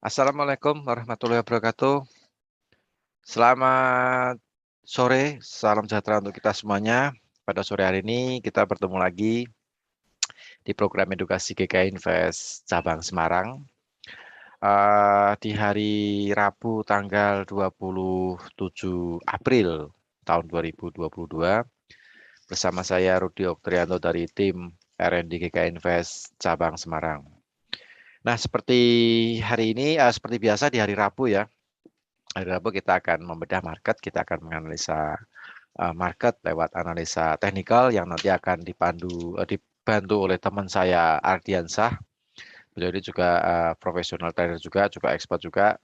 Assalamualaikum warahmatullahi wabarakatuh. Selamat sore, salam sejahtera untuk kita semuanya. Pada sore hari ini kita bertemu lagi di program edukasi GKI Invest cabang Semarang. Di hari Rabu tanggal 27 April tahun 2022 bersama saya Rudi Oktrianto dari tim R&D GKI Invest cabang Semarang. Nah, seperti hari ini, seperti biasa di hari Rabu ya. Hari Rabu kita akan membedah market, kita akan menganalisa market lewat analisa teknikal yang nanti akan dibantu oleh teman saya Ardiansah. Beliau ini juga profesional trader juga expert juga.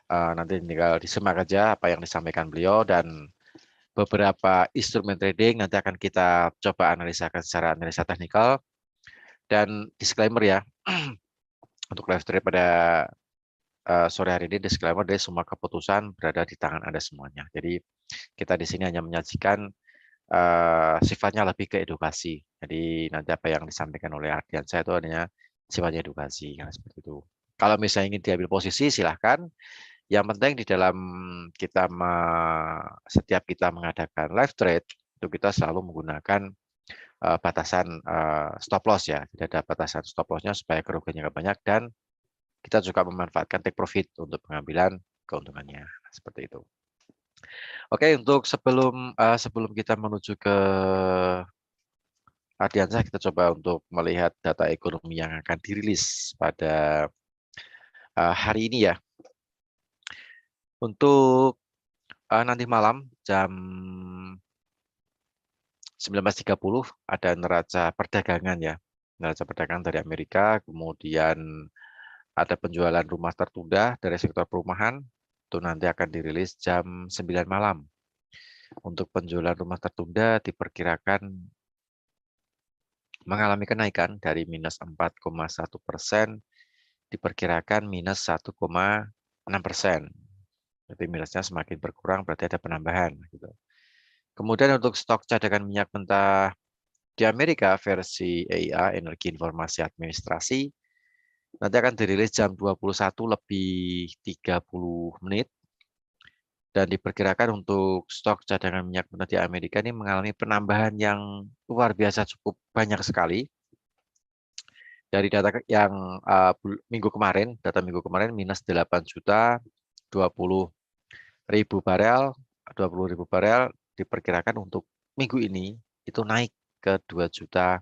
Nanti tinggal disimak aja apa yang disampaikan beliau dan beberapa instrumen trading nanti akan kita coba analisakan secara analisa teknikal. Dan disclaimer ya, untuk live trade pada sore hari ini disclaimer dari semua keputusan berada di tangan Anda semuanya. Jadi kita di sini hanya menyajikan sifatnya lebih ke edukasi. Jadi nanti apa yang disampaikan oleh Ardiansyah itu hanya sifatnya edukasi, kan seperti itu. Kalau misalnya ingin diambil posisi silahkan. Yang penting di dalam setiap kita mengadakan live trade itu kita selalu menggunakan batasan stop loss ya. Tidak ada batasan stop lossnya supaya kerugiannya nggak banyak dan kita juga memanfaatkan take profit untuk pengambilan keuntungannya seperti itu. Oke, untuk sebelum kita menuju ke Ardiansyah, kita coba untuk melihat data ekonomi yang akan dirilis pada hari ini ya. Untuk nanti malam jam 19.30 ada neraca perdagangan ya. Neraca perdagangan dari Amerika, kemudian ada penjualan rumah tertunda dari sektor perumahan, itu nanti akan dirilis jam 9 malam. Untuk penjualan rumah tertunda diperkirakan mengalami kenaikan dari minus 4,1% diperkirakan minus 1,6%. Jadi minusnya semakin berkurang berarti ada penambahan. Gitu. Kemudian untuk stok cadangan minyak mentah di Amerika versi EIA, Energi Informasi Administrasi, nanti akan dirilis jam 21 lebih 30 menit. Dan diperkirakan untuk stok cadangan minyak mentah di Amerika ini mengalami penambahan yang luar biasa cukup banyak sekali. Dari data yang data minggu kemarin minus 8.020.000 barel, 20.000 barel diperkirakan untuk minggu ini itu naik ke 2 juta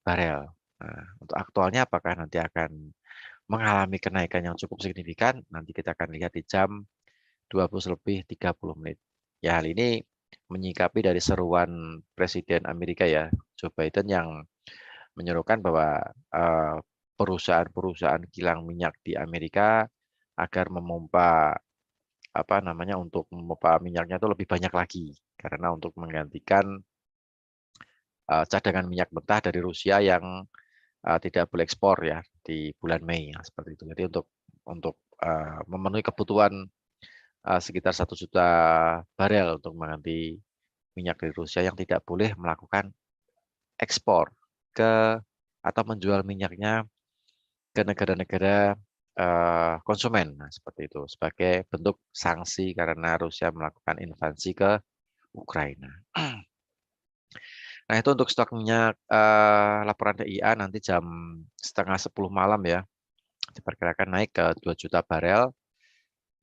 barel. Nah, untuk aktualnya apakah nanti akan mengalami kenaikan yang cukup signifikan? Nanti kita akan lihat di jam 20 lebih 30 menit. Ya, hal ini menyikapi dari seruan Presiden Amerika ya, Joe Biden yang menyerukan bahwa perusahaan-perusahaan kilang minyak di Amerika agar untuk memompa minyaknya itu lebih banyak lagi karena untuk menggantikan cadangan minyak mentah dari Rusia yang tidak boleh ekspor ya di bulan Mei ya, seperti itu. Jadi untuk memenuhi kebutuhan sekitar 1 juta barel untuk mengganti minyak dari Rusia yang tidak boleh melakukan ekspor atau menjual minyaknya ke negara-negara konsumen. Nah, seperti itu sebagai bentuk sanksi karena Rusia melakukan invasi ke Ukraina. Nah, itu untuk stok minyak laporan DIA nanti jam setengah 10 malam ya. Diperkirakan naik ke 2 juta barel.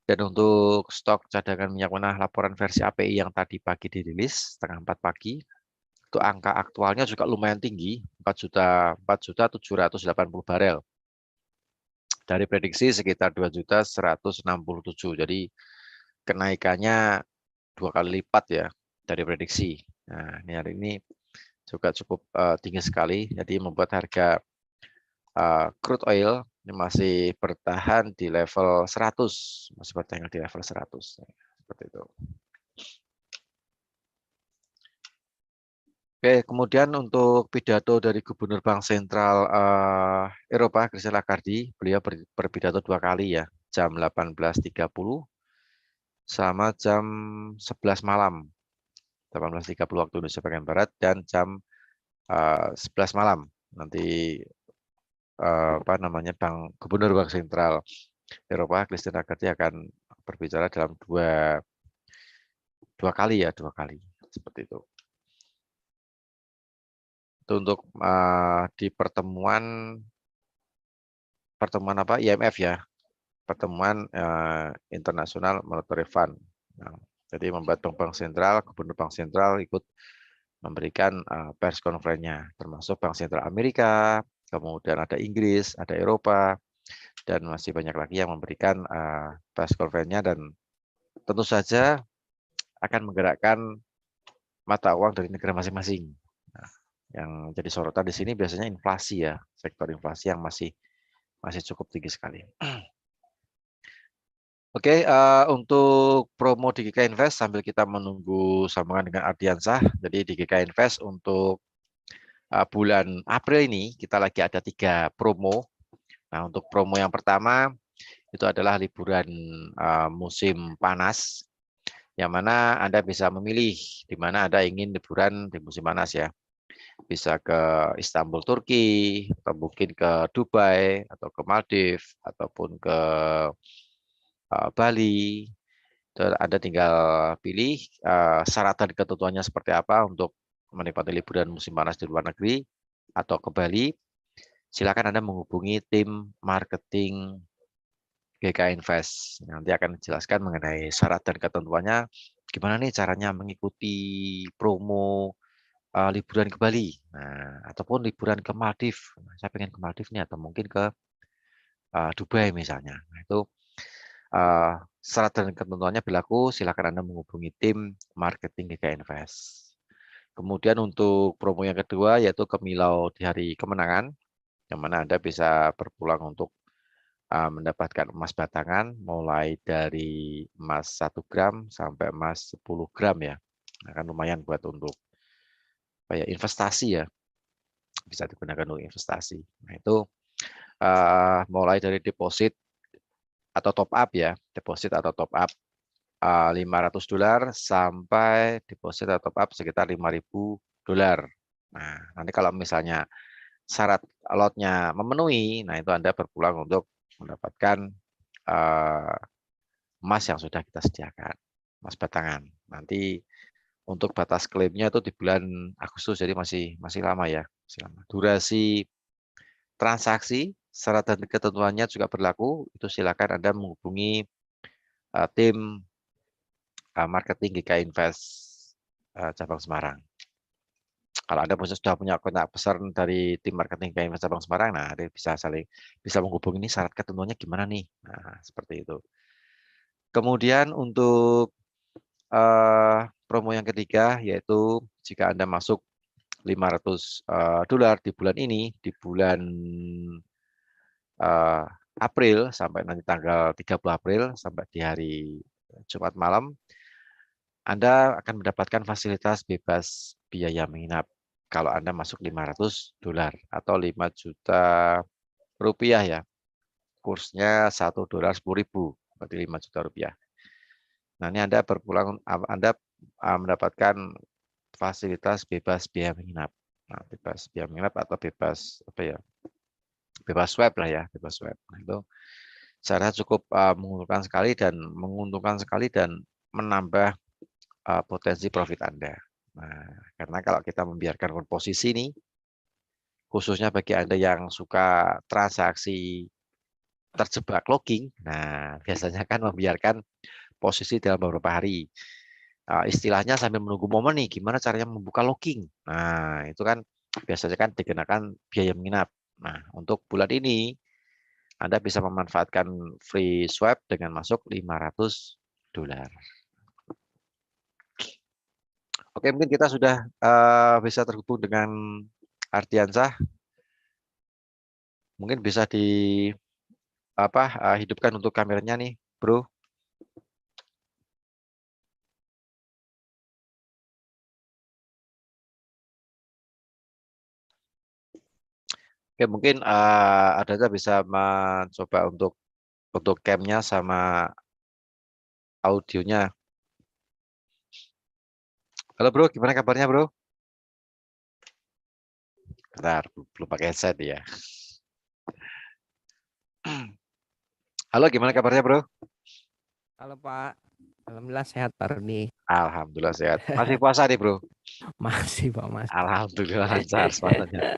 Dan untuk stok cadangan minyak mentah laporan versi API yang tadi pagi dirilis setengah 4 pagi, itu angka aktualnya juga lumayan tinggi, 4.780 barel. Dari prediksi sekitar 2.167. Jadi kenaikannya 2 kali lipat ya dari prediksi. Nah, ini hari ini juga cukup tinggi sekali, jadi membuat harga crude oil ini masih bertahan di level 100, masih bertahan di level 100. Seperti itu. Oke, kemudian untuk pidato dari Gubernur Bank Sentral Eropa, Christine Lagarde, beliau berpidato 2 kali ya, jam 18.30 sama jam 11 malam, 18.30 waktu Indonesia bagian Barat dan jam 11 malam. Nanti Gubernur Bank Sentral Eropa, Christine Lagarde akan berbicara dalam dua kali seperti itu. Itu untuk di pertemuan apa IMF ya, pertemuan International Monetary Fund. Nah, jadi membuat bank sentral, gubernur bank sentral ikut memberikan pers konferensinya, termasuk Bank Sentral Amerika, kemudian ada Inggris, ada Eropa, dan masih banyak lagi yang memberikan pers konferensinya, dan tentu saja akan menggerakkan mata uang dari negara masing-masing. Nah, yang jadi sorotan di sini biasanya inflasi ya, sektor inflasi yang masih cukup tinggi sekali. Oke, untuk promo di GK Invest sambil kita menunggu sambungan dengan Ardiansah. Jadi di GK Invest untuk bulan April ini kita lagi ada 3 promo. Nah, untuk promo yang pertama itu adalah liburan musim panas, yang mana Anda bisa memilih di mana Anda ingin liburan di musim panas ya. Bisa ke Istanbul, Turki, atau mungkin ke Dubai, atau ke Maldives, ataupun ke Bali. Anda tinggal pilih syarat dan ketentuannya seperti apa untuk menikmati liburan musim panas di luar negeri atau ke Bali. Silakan Anda menghubungi tim marketing GK Invest. Nanti akan dijelaskan mengenai syarat dan ketentuannya. Gimana nih caranya mengikuti promo liburan ke Bali, nah, ataupun liburan ke Maldives. Nah, saya pengen ke Maldives nih, atau mungkin ke Dubai misalnya. Nah, itu syarat dan ketentuannya berlaku. Silakan Anda menghubungi tim marketing GK Invest. Kemudian untuk promo yang kedua yaitu ke Milau di hari kemenangan, yang mana Anda bisa berpulang untuk mendapatkan emas batangan mulai dari emas 1 gram sampai emas 10 gram ya. Akan lumayan buat untuk kayak investasi ya, bisa digunakan untuk investasi. Nah, itu mulai dari deposit atau top up ya, deposit atau top up $500 sampai deposit atau top up sekitar $5.000. Nah, nanti kalau misalnya syarat lotnya memenuhi, nah itu Anda berpulang untuk mendapatkan emas yang sudah kita sediakan, emas batangan. Nanti untuk batas klaimnya itu di bulan Agustus, jadi masih lama ya, masih lama. Durasi transaksi, syarat dan ketentuannya juga berlaku. Itu silakan Anda menghubungi tim marketing GK Invest cabang Semarang. Kalau Anda sudah punya kontak pesan dari tim marketing GK Invest cabang Semarang, nah Anda bisa menghubungi ini syarat ketentuannya gimana nih. Nah, seperti itu. Kemudian untuk promo yang ketiga yaitu jika Anda masuk $500 di bulan ini, di bulan April sampai nanti tanggal 30 April sampai di hari Jumat malam, Anda akan mendapatkan fasilitas bebas biaya menginap kalau Anda masuk $500 atau 5 juta rupiah ya. Kursnya $1 10.000, berarti 5 juta rupiah. Nah, ini Anda Anda mendapatkan fasilitas bebas biaya menginap. Nah, bebas biaya menginap atau bebas apa ya? Bebas swab lah ya, bebas swab. Nah, itu saya cukup menguntungkan sekali dan menambah potensi profit Anda. Nah, karena kalau kita membiarkan posisi ini, khususnya bagi Anda yang suka transaksi terjebak locking, nah biasanya kan membiarkan posisi dalam beberapa hari. Istilahnya sambil menunggu momen nih, gimana caranya membuka locking. Nah, itu kan biasanya kan dikenakan biaya menginap. Nah, untuk bulan ini, Anda bisa memanfaatkan free swap dengan masuk $500. Oke, mungkin kita sudah bisa terhubung dengan Ardiansah. Mungkin bisa hidupkan untuk kameranya nih, Bro. Oke, mungkin Ardiansah bisa mencoba untuk cam-nya sama audionya. Halo, Bro, gimana kabarnya, Bro? Bentar, belum pakai headset ya. Halo, gimana kabarnya, Bro? Halo Pak, alhamdulillah sehat Pak Rudi. Alhamdulillah sehat. Masih puasa nih, Bro. Masih Pak, masih. Alhamdulillah lancar puasanya.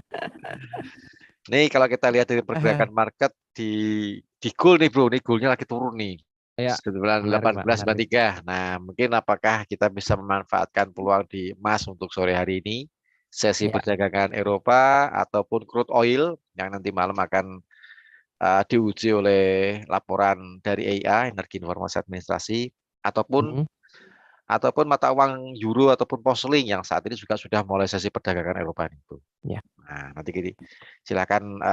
Nih, kalau kita lihat dari pergerakan market di gold nih, Bro. Nih goldnya lagi turun nih. Ya, Sekitar menarik Pak, menarik. 18,3. Nah, mungkin apakah kita bisa memanfaatkan peluang di emas untuk sore hari ini? Sesi Ya, perdagangan Eropa ataupun crude oil yang nanti malam akan diuji oleh laporan dari EIA, Energi Informasi Administrasi, ataupun mm, ataupun mata uang euro ataupun pound yang saat ini juga sudah mulai sesi perdagangan Eropa nih, Bro. ya. Nah, nanti gini, silakan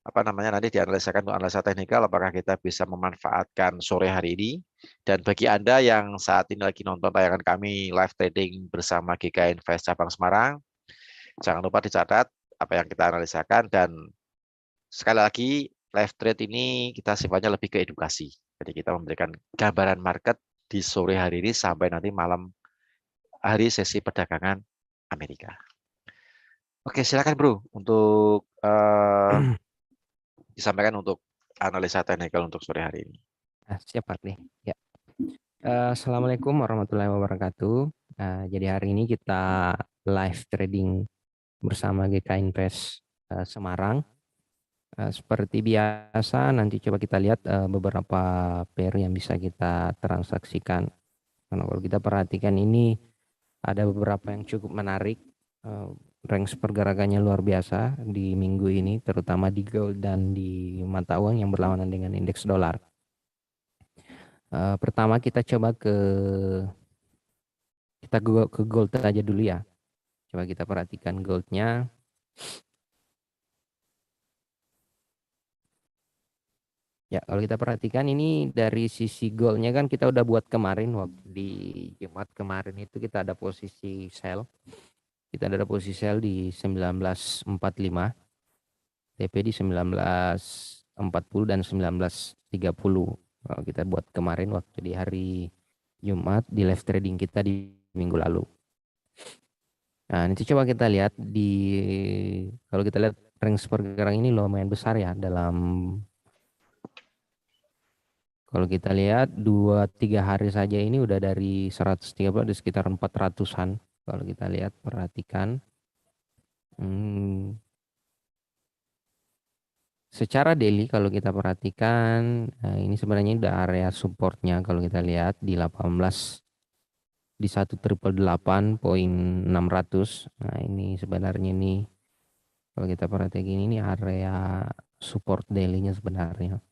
apa namanya nanti dianalisakan untuk analisa teknikal apakah kita bisa memanfaatkan sore hari ini. Dan bagi Anda yang saat ini lagi nonton tayangan kami live trading bersama GK Invest Cabang Semarang, jangan lupa dicatat apa yang kita analisakan dan sekali lagi live trade ini kita sifatnya lebih ke edukasi. Jadi kita memberikan gambaran market di sore hari ini sampai nanti malam hari sesi perdagangan Amerika. Oke, silakan Bro untuk disampaikan untuk analisa teknikal untuk sore hari ini. Siap Pak Rudi. Ya. Assalamualaikum warahmatullahi wabarakatuh. Jadi hari ini kita live trading bersama GK Invest Semarang. Seperti biasa, nanti coba kita lihat beberapa pair yang bisa kita transaksikan. Karena kalau kita perhatikan ini ada beberapa yang cukup menarik. Range pergerakannya luar biasa di minggu ini, terutama di gold dan di mata uang yang berlawanan dengan indeks dolar. Pertama kita coba ke gold aja dulu ya. Coba kita perhatikan goldnya. Ya, kalau kita perhatikan ini dari sisi goldnya kan kita udah buat kemarin waktu di Jumat kemarin itu kita ada posisi sell. Kita ada posisi sell di 1945, TP di 1940 dan 1930. Kalau kita buat kemarin waktu di hari Jumat di live trading kita di minggu lalu. Nah, nanti coba kita lihat kalau kita lihat range pergerakan ini lumayan besar ya kalau kita lihat 2-3 hari saja ini udah dari 130 di sekitar 400-an. Kalau kita lihat perhatikan. Hmm, Secara daily kalau kita perhatikan ini sebenarnya udah area supportnya kalau kita lihat di 18 di 1888.600. Nah, ini sebenarnya ini kalau kita perhatikan ini area support daily-nya sebenarnya.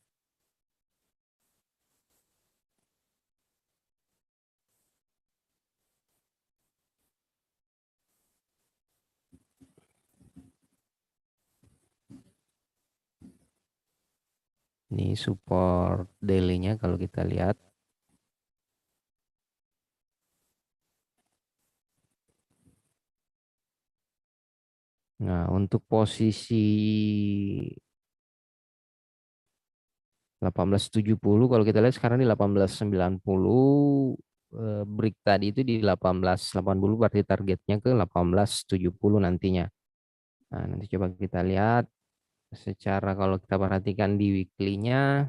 Ini support daily-nya kalau kita lihat. Nah, untuk posisi 1870 kalau kita lihat sekarang di 1890, break tadi itu di 1880 berarti targetnya ke 1870 nantinya. Nah, nanti coba kita lihat secara kalau kita perhatikan di weekly-nya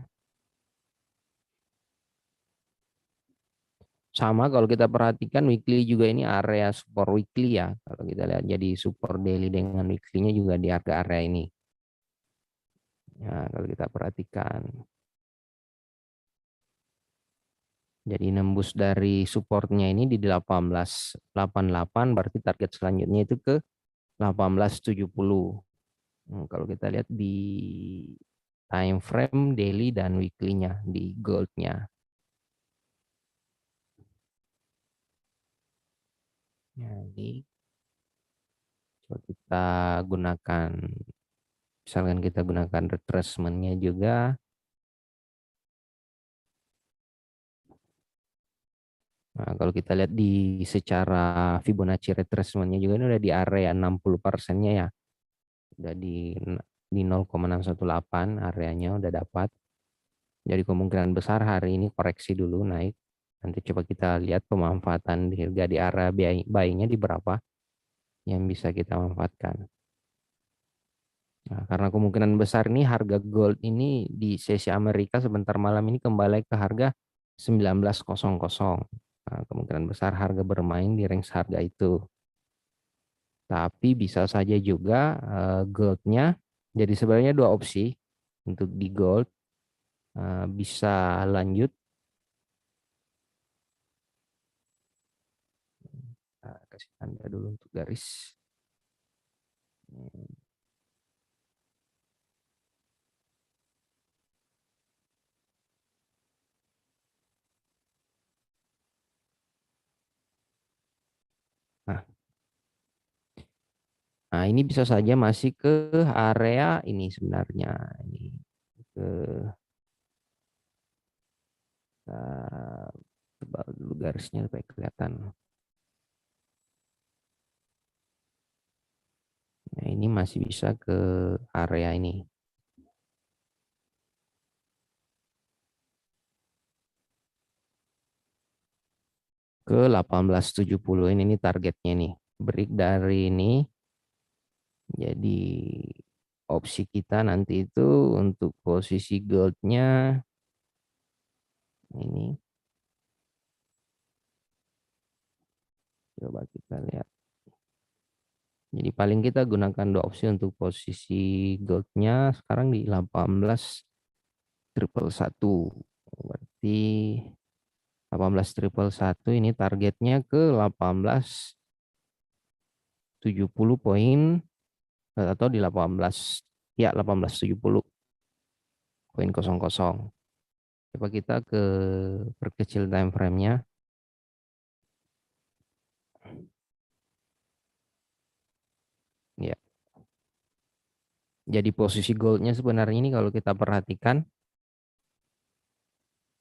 sama kalau kita perhatikan weekly juga ini area support weekly ya. Kalau kita lihat jadi support daily dengan weekly-nya juga di harga area ini. Ya, kalau kita perhatikan. Jadi nembus dari supportnya ini di 1888 berarti target selanjutnya itu ke 1870. Kalau kita lihat di time frame daily dan weekly-nya di gold-nya. Jadi coba kita gunakan, misalkan kita gunakan retracement-nya juga. Nah, kalau kita lihat di secara Fibonacci retracement-nya juga ini udah di area 60%-nya ya. Udah di 0,618 areanya udah dapat. Jadi kemungkinan besar hari ini koreksi dulu naik. Nanti coba kita lihat pemanfaatan di harga di area buy-nya di berapa yang bisa kita manfaatkan. Nah, karena kemungkinan besar ini harga gold ini di sesi Amerika sebentar malam ini kembali ke harga 19.00. Nah, kemungkinan besar harga bermain di range harga itu. Tapi bisa saja juga goldnya, jadi sebenarnya dua opsi untuk di gold. Bisa lanjut. Kasih tanda dulu untuk garis. Nah, ini bisa saja masih ke area ini sebenarnya. Ini ke uh, tebal dulu garisnya supaya kelihatan. Nah, ini masih bisa ke area ini. Ke 1870 ini targetnya nih. Break dari ini. Jadi opsi kita nanti itu untuk posisi goldnya ini. Coba kita lihat. Jadi paling kita gunakan dua opsi untuk posisi goldnya sekarang di 18.111. Berarti 18.111 ini targetnya ke 18.70 poin atau di 18 ya 18.70.00. Coba kita ke perkecil time frame-nya. Ya. Jadi posisi goldnya sebenarnya ini kalau kita perhatikan,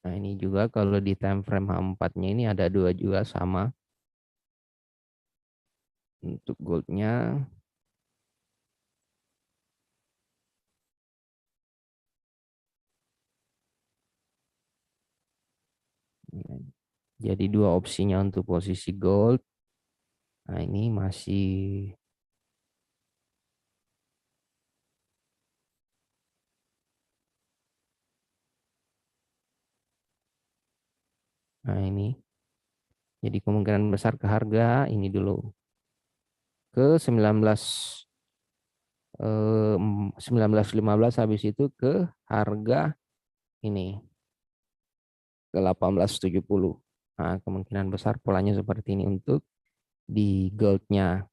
nah ini juga kalau di time frame H4-nya ini ada dua juga sama untuk goldnya. Jadi dua opsinya untuk posisi gold. Nah ini masih, nah ini. Jadi kemungkinan besar ke harga ini dulu ke 19.15 habis itu ke harga ini ke 18.70. Nah, kemungkinan besar polanya seperti ini untuk di goldnya.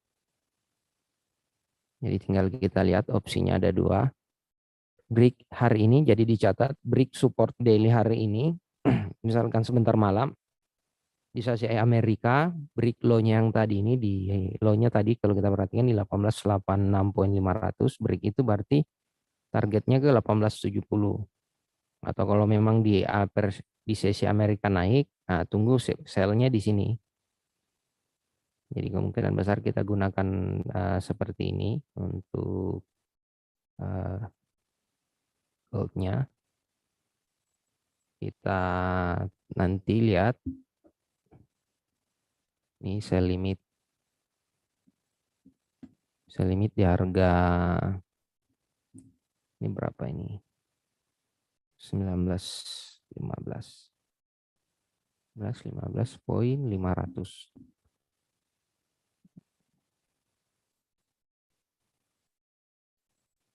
Jadi tinggal kita lihat opsinya ada dua. Break hari ini jadi dicatat break support daily hari ini. Misalkan sebentar malam di sesi Amerika, break low-nya yang tadi ini di low-nya tadi kalau kita perhatikan di 1886.500, break itu berarti targetnya ke 1870. Atau kalau memang di sesi Amerika naik, nah tunggu sell-nya di sini. Jadi kemungkinan besar kita gunakan seperti ini untuk gold-nya. Kita nanti lihat ini sell limit di harga ini berapa ini? 19.15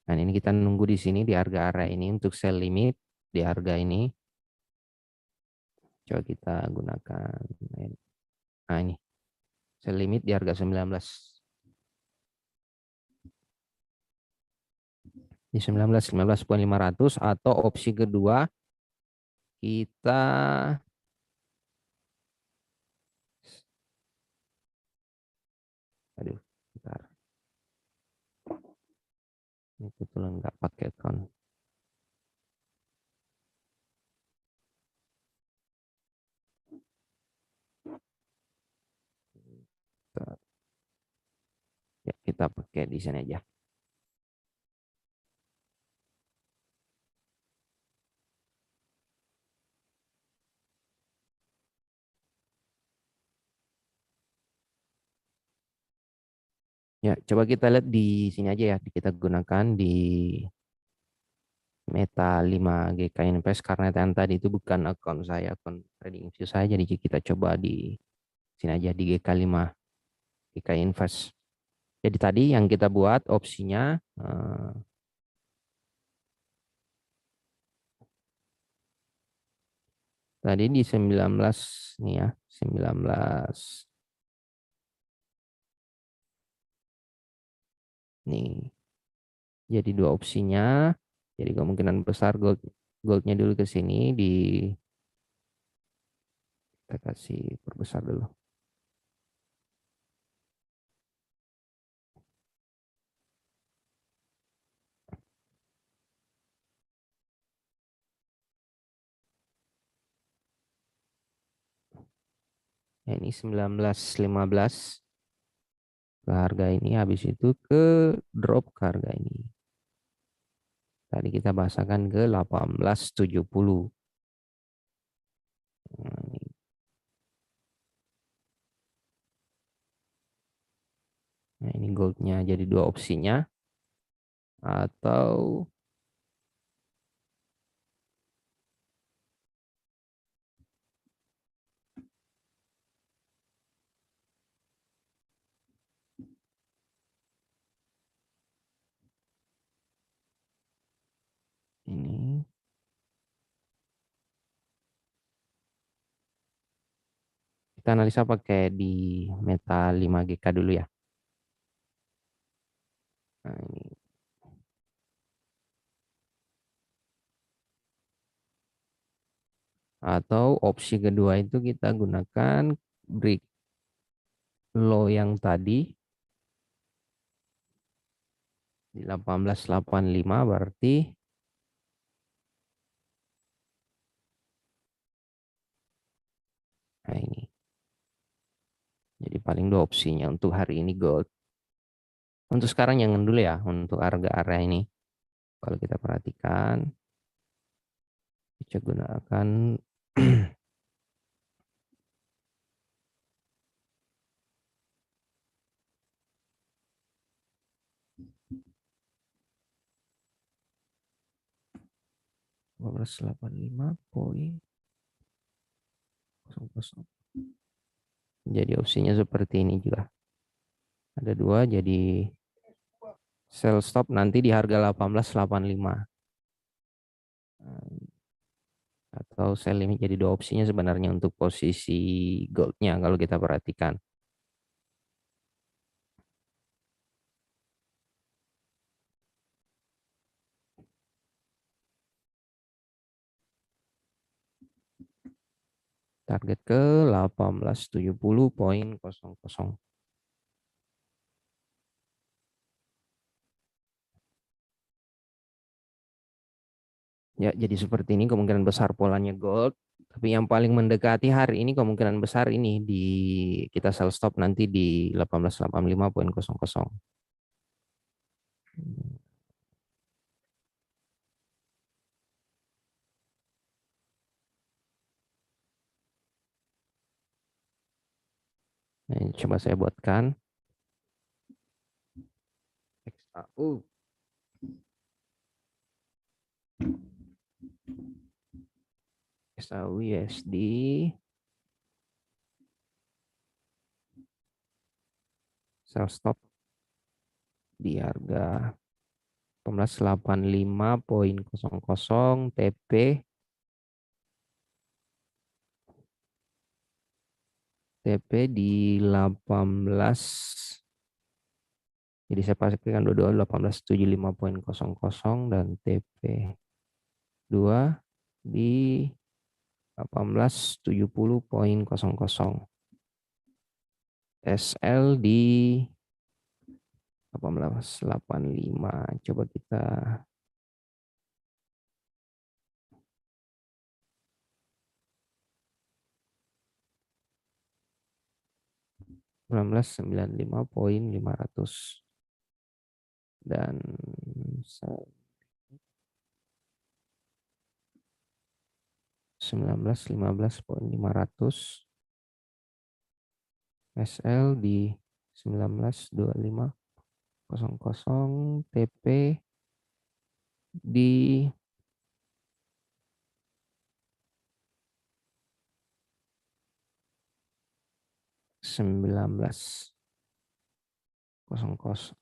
Nah, ini kita nunggu di sini di harga area ini untuk sell limit di harga ini. Coba kita gunakan. Nah, ini sell limit di harga 19. Di 19.15.500 atau opsi kedua kita aduh, bentar. Ini kebetulan nggak pakai account. Ya, kita pakai di sini aja. Ya, coba kita lihat di sini aja ya. Kita gunakan di Meta 5 GK Invest karena yang tadi itu bukan akun saya, akun TradingView saya. Jadi kita coba di sini aja di GK5 GK Invest. Jadi tadi yang kita buat opsinya tadi di 19 nih ya, 19 nih. Jadi dua opsinya. Jadi kemungkinan besar goldnya dulu ke sini di kita kasih perbesar dulu. Nah, ini 19.15 ke harga ini, habis itu ke drop ke harga ini. Tadi kita bahasakan ke 18.70. Nah, ini goldnya jadi dua opsinya. Atau ini kita analisa pakai di Meta 5GK dulu ya. Nah, ini. Atau opsi kedua itu kita gunakan break low yang tadi di 18.85 berarti nah ini. Jadi paling dua opsinya untuk hari ini gold. Untuk sekarang jangan dulu ya untuk harga area ini. Kalau kita perhatikan kita gunakan 15.85.00. Jadi opsinya seperti ini juga. Ada dua, jadi sell stop nanti di harga 18.85. Atau sell limit, jadi dua opsinya sebenarnya untuk posisi goldnya kalau kita perhatikan. Target ke 18.70.00. Ya, jadi seperti ini kemungkinan besar polanya gold. Tapi yang paling mendekati hari ini kemungkinan besar ini di kita sell stop nanti di 18.85.00. Nah, ini coba saya buatkan. XAU. XAU USD. Sell stop di harga 18.85.00 TP di 18, jadi saya pastikan dua-dua 18.75.00 dan TP 2 di 18.70.00. SL di 18.85. Coba kita 19.95.500 dan 19.15.500 SL di 19.25. 00 TP di 19.00.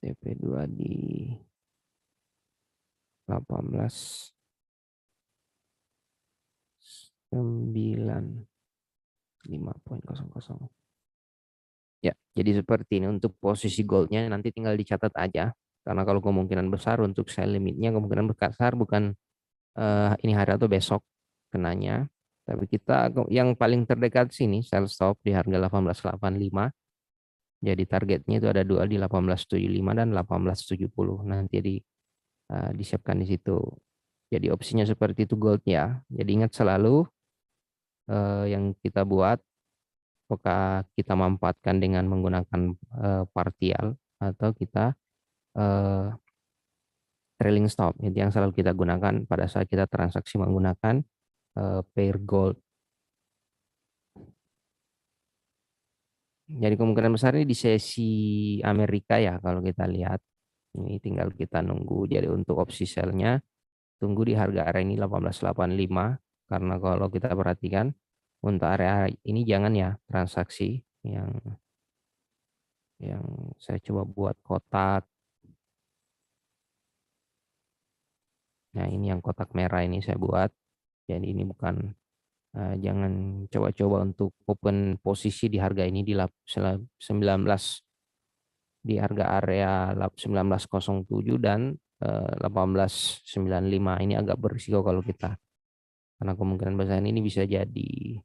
TP2 di 18.95.00. Ya, jadi seperti ini untuk posisi goldnya nanti tinggal dicatat aja. Karena kalau kemungkinan besar untuk sell limitnya kemungkinan besar bukan ini hari atau besok kenanya. Tapi kita yang paling terdekat sini sell stop di harga 18.85. Jadi targetnya itu ada dua di 18.75 dan 18.70. Nanti disiapkan di situ. Jadi opsinya seperti itu gold ya. Jadi ingat selalu yang kita buat apakah kita manfaatkan dengan menggunakan partial atau kita eh, trailing stop. Itu yang selalu kita gunakan pada saat kita transaksi menggunakan pair gold. Jadi kemungkinan besar ini di sesi Amerika ya kalau kita lihat. Ini tinggal kita nunggu. Jadi untuk opsi sell-nya tunggu di harga area ini 18.85 karena kalau kita perhatikan untuk area ini jangan ya transaksi yang saya coba buat kotak. Nah, ini yang kotak merah ini saya buat. Jadi ini bukan jangan coba-coba untuk open posisi di harga ini di 19 di harga area 19.07 dan 18.95 ini agak berisiko kalau kita karena kemungkinan besar ini bisa jadi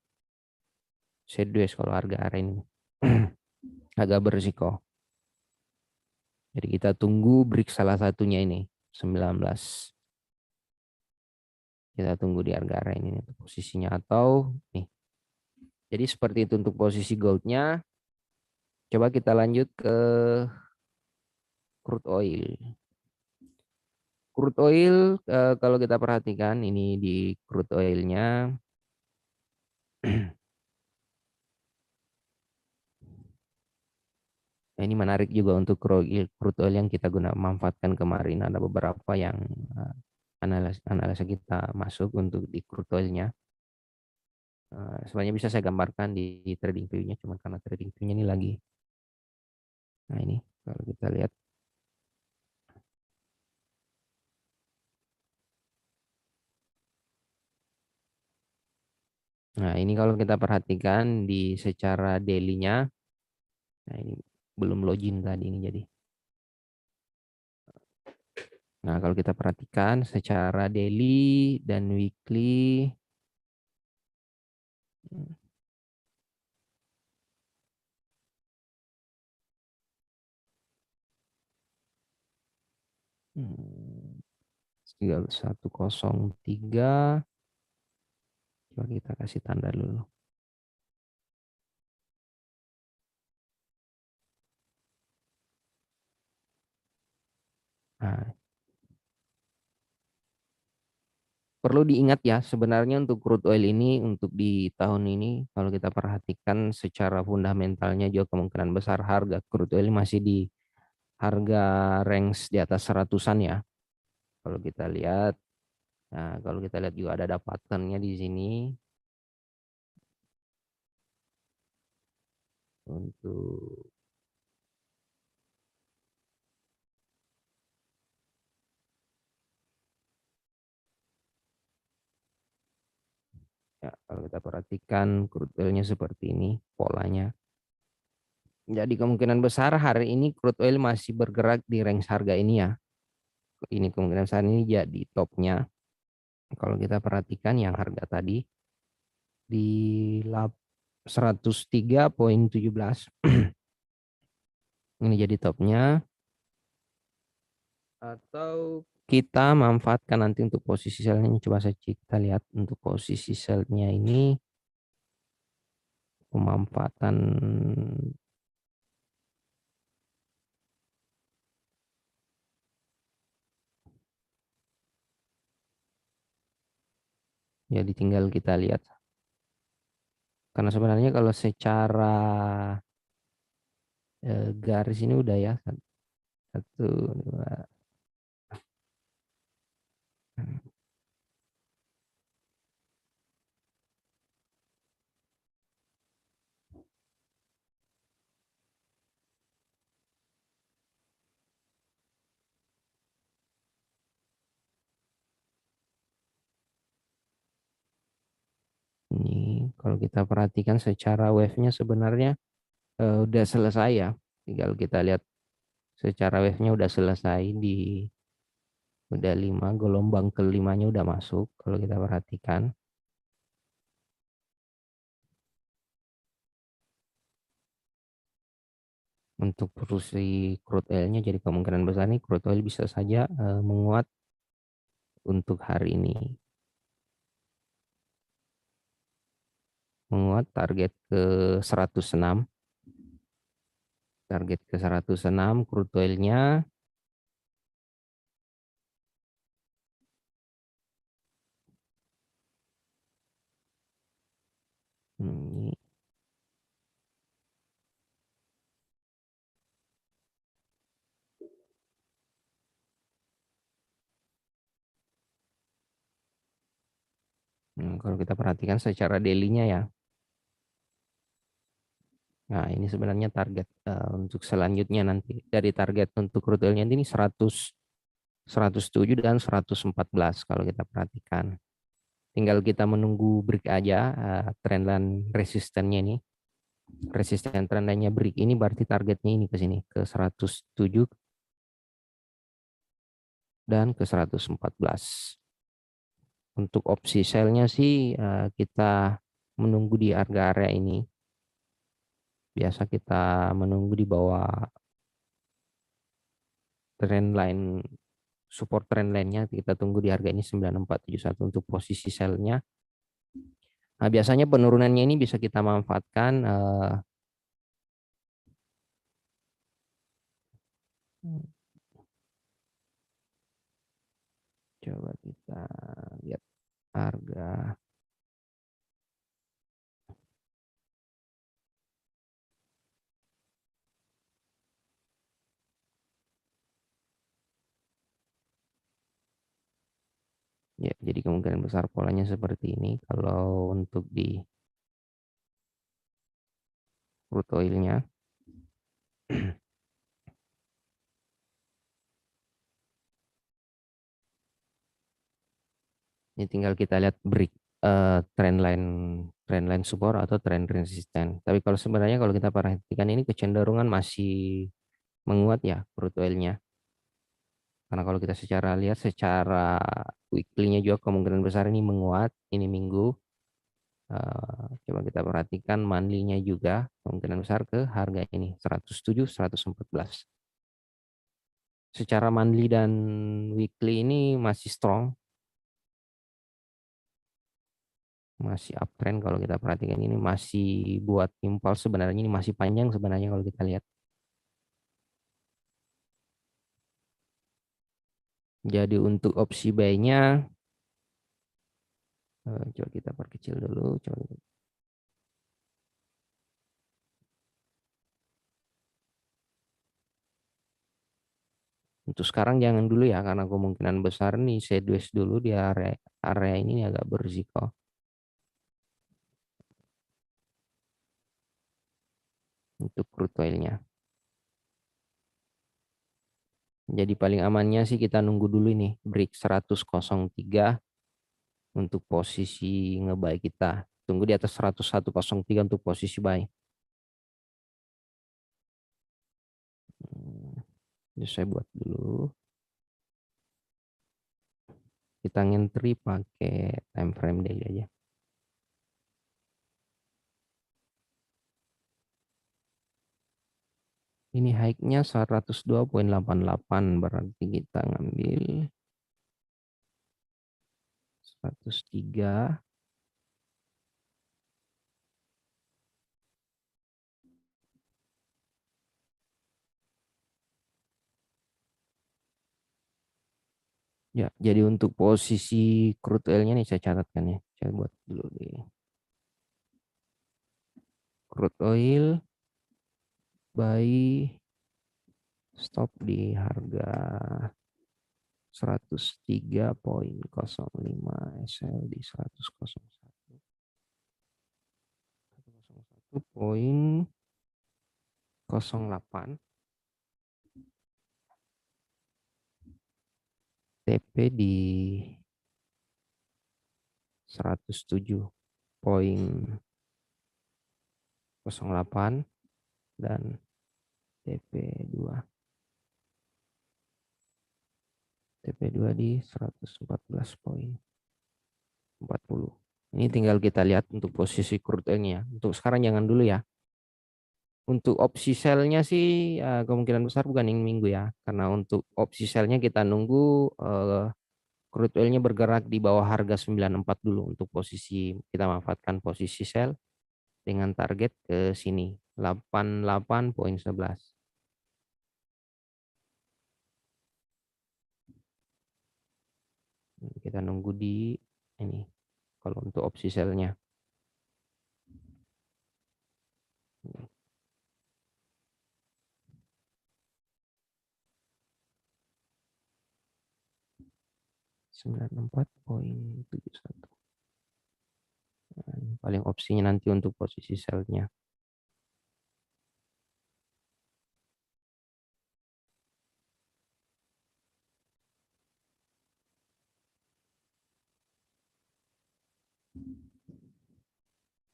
sideways kalau harga area ini agak berisiko. Jadi kita tunggu break salah satunya ini 19. Kita tunggu di harga area ini untuk posisinya atau nih. Jadi seperti itu untuk posisi goldnya. Coba kita lanjut ke crude oil. Crude oil kalau kita perhatikan ini di crude oilnya ini menarik juga untuk crude oil yang kita manfaatkan kemarin. Ada beberapa yang analisa kita masuk untuk di crude oilnya. Sebenarnya bisa saya gambarkan di trading view-nya, cuma karena trading view-nya ini lagi. Nah ini kalau kita lihat. Nah ini kalau kita perhatikan di secara daily-nya, nah ini belum login tadi ini jadi. Nah kalau kita perhatikan secara daily dan weekly, tinggal 103. Coba kita kasih tanda dulu. Nah, perlu diingat ya, sebenarnya untuk crude oil ini untuk di tahun ini kalau kita perhatikan secara fundamentalnya juga kemungkinan besar harga crude oil masih di harga range di atas seratusan ya. Kalau kita lihat, nah kalau kita lihat juga ada pattern-nya di sini untuk ya kalau kita perhatikan crude oil-nya seperti ini polanya. Jadi kemungkinan besar hari ini crude oil masih bergerak di range harga ini ya. Ini kemungkinan besar ini jadi topnya. Kalau kita perhatikan yang harga tadi di 103.17 ini jadi topnya atau kita manfaatkan nanti untuk posisi selnya. Coba saja kita lihat untuk posisi selnya ini pemanfaatan jadi tinggal kita lihat Karena sebenarnya kalau secara garis ini udah ya, satu, dua. Ini kalau kita perhatikan secara wave-nya sebenarnya udah selesai ya. Tinggal kita lihat secara wave-nya udah selesai di udah 5 gelombang kelimanya udah masuk kalau kita perhatikan. Untuk produksi crude oil-nya jadi kemungkinan besar nih crude oil bisa saja menguat untuk hari ini. Menguat target ke 106. Target ke 106 crude oil-nya. Ini kalau kita perhatikan secara daily-nya ya. Nah, ini sebenarnya target untuk selanjutnya nanti. Dari target untuk crude oil-nya ini 100, 107 dan 114 kalau kita perhatikan. Tinggal kita menunggu break aja trendline resistennya ini. Resisten trendline break ini berarti targetnya ini ke sini ke 107 dan ke 114. Untuk opsi sell-nya sih kita menunggu di harga area ini. Biasa kita menunggu di bawah trendline support trendline-nya kita tunggu di harga ini 9471 untuk posisi sell-nya. Nah, biasanya penurunannya ini bisa kita manfaatkan coba kita lihat harga. Ya, jadi kemungkinan besar polanya seperti ini. Kalau untuk di crude oil-nya, ini tinggal kita lihat break trendline support atau trend resisten. Tapi kalau sebenarnya kalau kita perhatikan ini kecenderungan masih menguat ya crude oil-nya. Karena kalau kita secara lihat secara weekly-nya juga kemungkinan besar ini menguat ini minggu. Coba kita perhatikan monthly-nya juga kemungkinan besar ke harga ini 107 114. Secara monthly dan weekly ini masih strong, masih uptrend kalau kita perhatikan ini masih buat impulse sebenarnya ini masih panjang sebenarnya kalau kita lihat. Jadi untuk opsi buy-nya coba kita perkecil dulu. Untuk sekarang jangan dulu ya karena kemungkinan besar nih sideways dulu di area ini agak berisiko untuk crude oil-nya. Jadi paling amannya sih kita nunggu dulu ini break 100.03 untuk posisi nge-buy kita. Tunggu di atas 101.03 untuk posisi buy. Ini saya buat dulu. Kita ngentri pakai time frame daily aja. Ini high-nya 102.88 berarti kita ngambil 103. Ya, jadi untuk posisi crude oil-nya nih saya catatkan ya. Saya buat dulu nih. crude oil buy stop di harga 103,05 SL di 101,08 TP di 107,08 dan TP2 di 114,40. Ini tinggal kita lihat untuk posisi crude oil-nya. Untuk sekarang jangan dulu ya. Untuk opsi sell-nya sih kemungkinan besar bukan yang minggu ya. Karena untuk opsi sell-nya kita nunggu crude oil-nya bergerak di bawah harga 94 dulu untuk posisi, kita manfaatkan posisi sell dengan target ke sini 88,11. Kita nunggu di ini kalau untuk opsi sell-nya. 94,71. Paling opsinya nanti untuk posisi sell-nya.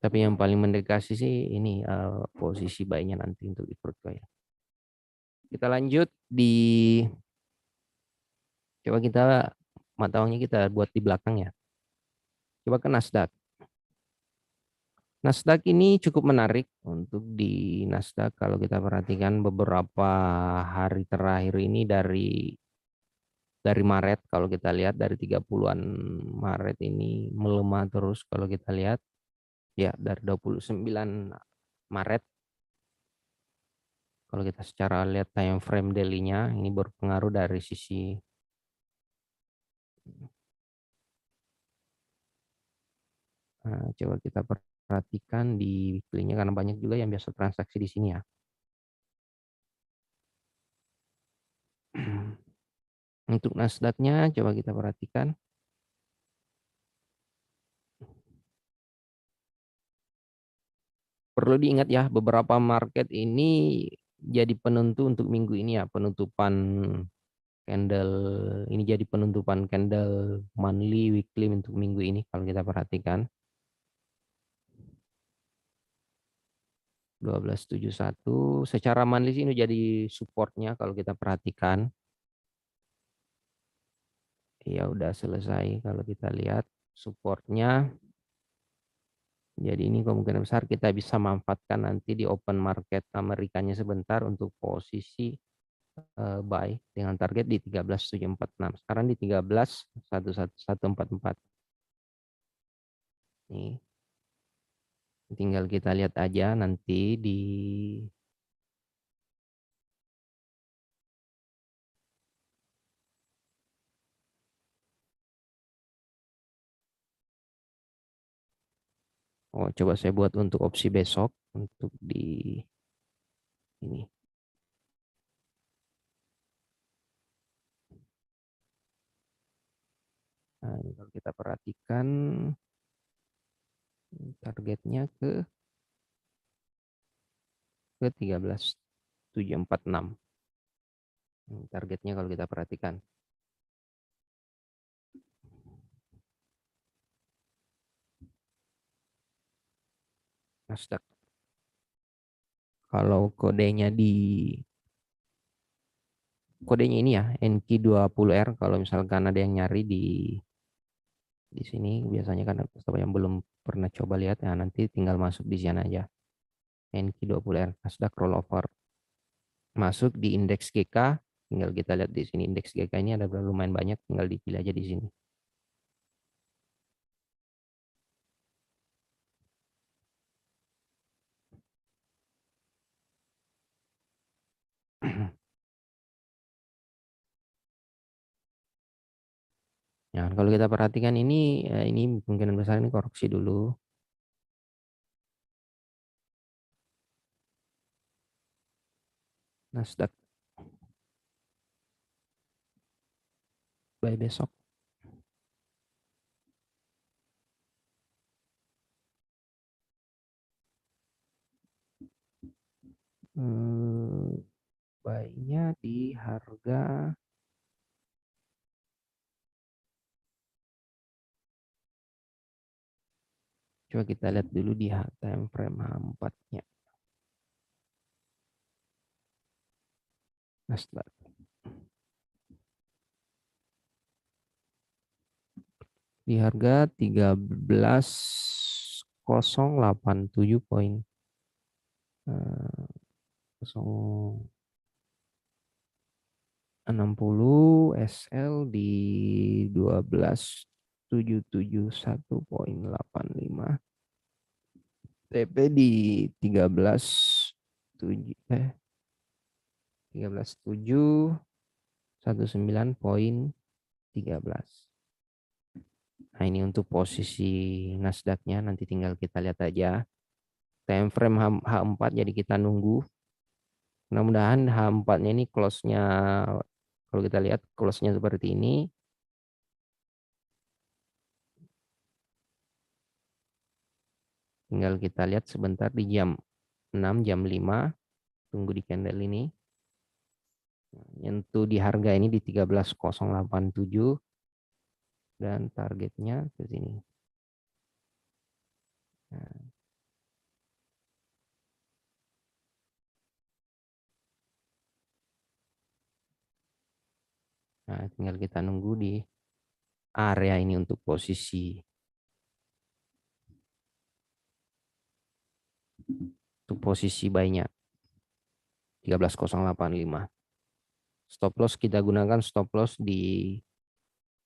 Tapi yang paling mendekati sih ini posisi buy-nya nanti untuk di crude oil. Kita lanjut di, coba kita mata uangnya kita buat di belakang ya. Coba ke Nasdaq. Nasdaq ini cukup menarik untuk di Nasdaq kalau kita perhatikan beberapa hari terakhir ini dari Maret, kalau kita lihat dari 30-an Maret ini melemah terus kalau kita lihat ya, dari 29 Maret kalau kita secara lihat time frame daily-nya ini berpengaruh dari sisi coba kita perhatikan di weekly-nya karena banyak juga yang biasa transaksi di sini ya. Untuk Nasdaq-nya coba kita perhatikan. Perlu diingat ya, beberapa market ini jadi penentu untuk minggu ini ya, penutupan candle ini jadi penutupan candle monthly, weekly untuk minggu ini kalau kita perhatikan. 1271 secara monthly ini jadi supportnya kalau kita perhatikan. Ya udah selesai kalau kita lihat supportnya. Jadi ini kemungkinan besar kita bisa manfaatkan nanti di open market Amerikanya sebentar untuk posisi buy dengan target di 13.746. Sekarang di 13.11144. Nih. Tinggal kita lihat aja nanti di coba saya buat untuk opsi besok untuk di ini. Nah, kalau kita perhatikan targetnya ke 13.746. Targetnya kalau kita perhatikan. Nasdaq. Kalau kodenya kodenya ini ya NQ20R, kalau misalkan ada yang nyari di sini biasanya kan yang belum pernah coba lihat ya, nanti tinggal masuk di sana aja. NQ20R Nasdaq rollover. Masuk di indeks GK, tinggal kita lihat di sini indeks GK ini ada lumayan banyak, tinggal dipilih aja di sini. Nah, kalau kita perhatikan ini kemungkinan besar ini koreksi dulu. Nasdaq buy besok. Buy-nya di harga coba kita lihat dulu di time frame H4-nya. Nasdaq. Di harga 13.087 poin. 060 SL di 12.771.85. TP di 13.719.13. Nah, ini untuk posisi Nasdaq-nya nanti tinggal kita lihat aja. Time frame H4 jadi kita nunggu. Mudah-mudahan H4-nya ini close-nya kalau kita lihat close-nya seperti ini. Tinggal kita lihat sebentar di jam 6, jam 5. Tunggu di candle ini. Nyentuh di harga ini di 13.087 dan targetnya ke sini. Nah, tinggal kita nunggu di area ini untuk posisi. Untuk posisi buy-nya 13.085. Stop loss kita gunakan stop loss di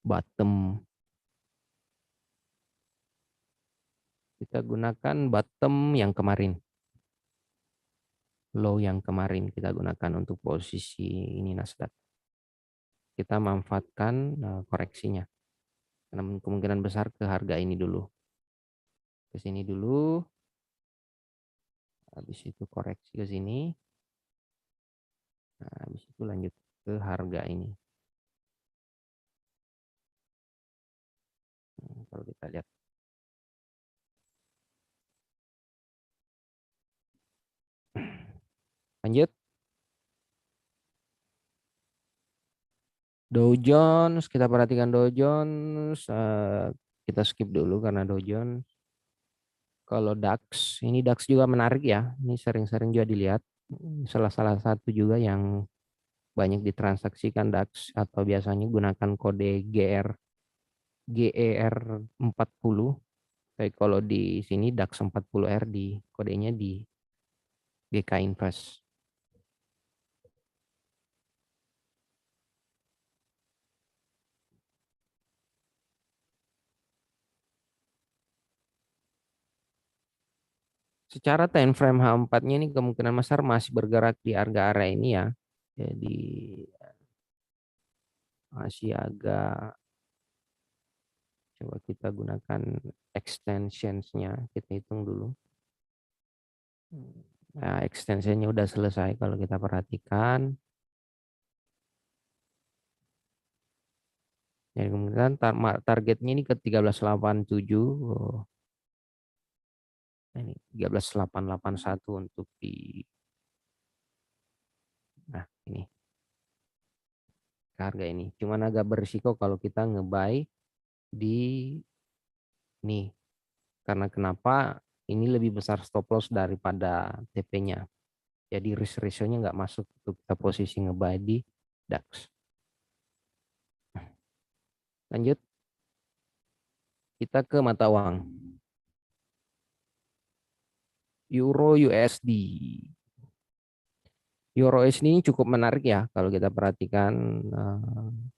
bottom. Kita gunakan bottom yang kemarin. Low yang kemarin kita gunakan untuk posisi ini Nasdaq. Kita manfaatkan koreksinya. Karena kemungkinan besar ke harga ini dulu. Ke sini dulu. Habis itu koreksi ke sini. Nah, habis itu lanjut ke harga ini. Kalau kita lihat. Lanjut. Dow Jones, kita perhatikan Dow Jones. Kita skip dulu karena Dow Jones. Kalau DAX, ini DAX juga menarik ya. Ini sering-sering juga dilihat. Salah satu juga yang banyak ditransaksikan DAX atau biasanya gunakan kode GER 40. Tapi kalau di sini DAX 40R di kodenya di GK Invest. Secara time frame H4-nya ini kemungkinan besar masih bergerak di harga area ini ya. Jadi masih agak, coba kita gunakan extensions-nya, kita hitung dulu. Nah, extension-nya udah selesai kalau kita perhatikan. Jadi kemungkinan targetnya ini ke 13.87. Oh. Ini 13.881 untuk di, nah ini harga ini. Cuman agak berisiko kalau kita nge-buy di nih. Karena kenapa? Ini lebih besar stop loss daripada TP-nya. Jadi risk ratio-nya nggak masuk untuk kita posisi nge-buy di DAX. Lanjut. Kita ke mata uang. Euro USD. Euro USD ini cukup menarik ya kalau kita perhatikan.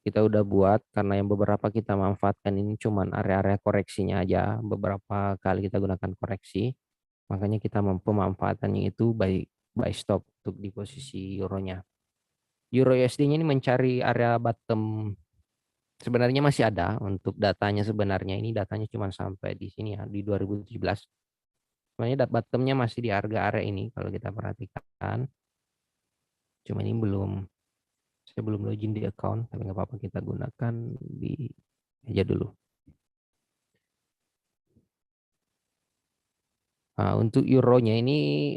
Kita udah buat karena yang beberapa kita manfaatkan ini cuman area-area koreksinya aja. Beberapa kali kita gunakan koreksi. Makanya kita pemanfaatannya itu by stop untuk di posisi euronya. Euro USD-nya ini mencari area bottom. Sebenarnya masih ada untuk datanya sebenarnya. Ini datanya cuma sampai di sini ya, di 2017. Sebenarnya bottomnya masih di harga area ini kalau kita perhatikan. Cuma ini saya belum login di account, tapi nggak apa-apa, kita gunakan di aja dulu. Nah, untuk euronya ini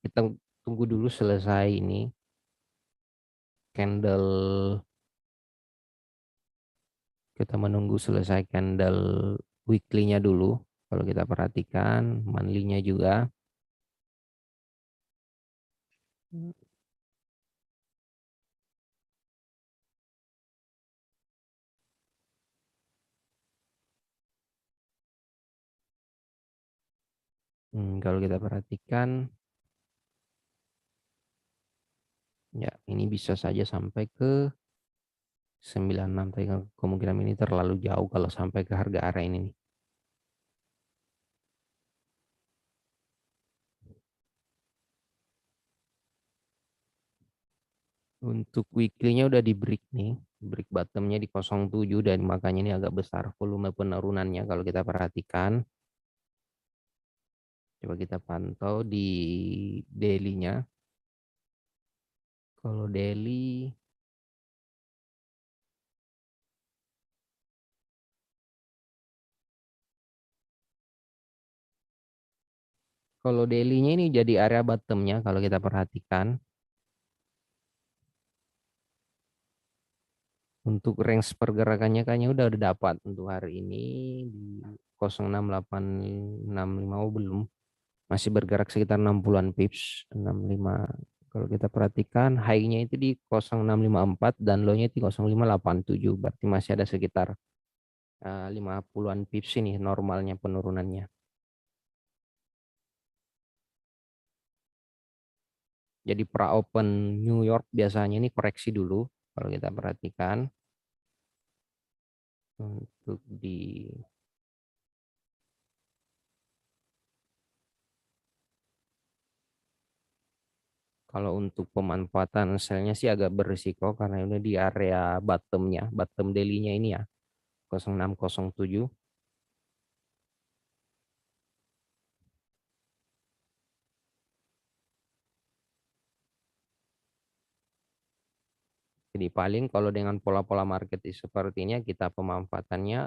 kita tunggu dulu selesai ini candle, kita menunggu selesai candle weekly-nya dulu. Kalau kita perhatikan monthly-nya juga. Kalau kita perhatikan, ya ini bisa saja sampai ke 96, tapi kemungkinan ini terlalu jauh kalau sampai ke harga area ini nih. Untuk weekly-nya udah di break nih, break bottom-nya di 07, dan makanya ini agak besar volume penurunannya kalau kita perhatikan. Coba kita pantau di daily-nya. Kalau daily, daily-nya ini jadi area bottom-nya kalau kita perhatikan. Untuk range pergerakannya kayaknya udah dapat untuk hari ini di 06865. Oh, belum. Masih bergerak sekitar 60-an pips, 65. Kalau kita perhatikan high-nya itu di 0654 dan low-nya di 0587. Berarti masih ada sekitar 50-an pips ini normalnya penurunannya. Jadi pra open New York biasanya ini koreksi dulu kalau kita perhatikan. Untuk di Kalau untuk pemanfaatan selnya sih agak berisiko karena ini di area bottomnya, bottom daily-nya ini ya, 0607. Jadi paling kalau dengan pola-pola market sepertinya kita pemanfaatannya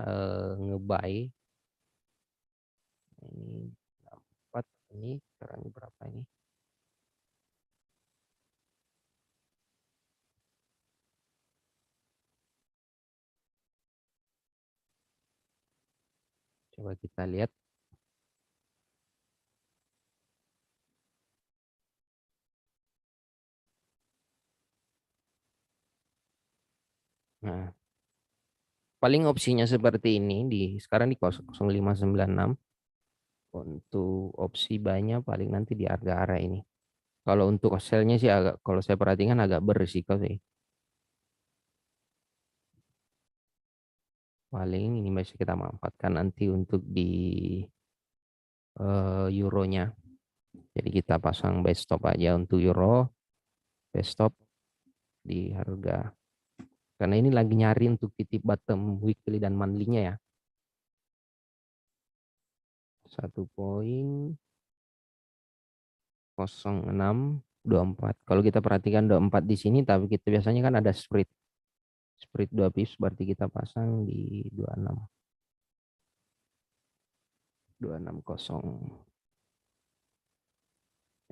ngebuy. Ini 4, ini sekarang berapa ini? Coba kita lihat. Nah, paling opsinya seperti ini sekarang di 0596. Untuk opsi buy-nya paling nanti di harga area ini. Kalau untuk sell-nya sih agak, kalau saya perhatikan agak berisiko sih. Paling ini masih kita manfaatkan nanti untuk di euronya. Jadi kita pasang buy stop aja untuk euro, buy stop di harga. Karena ini lagi nyari untuk titik bottom weekly dan monthly-nya ya. 1,0624. Kalau kita perhatikan 24 di sini, tapi kita biasanya kan ada spread. Spread 2 pips, berarti kita pasang di 26. 260.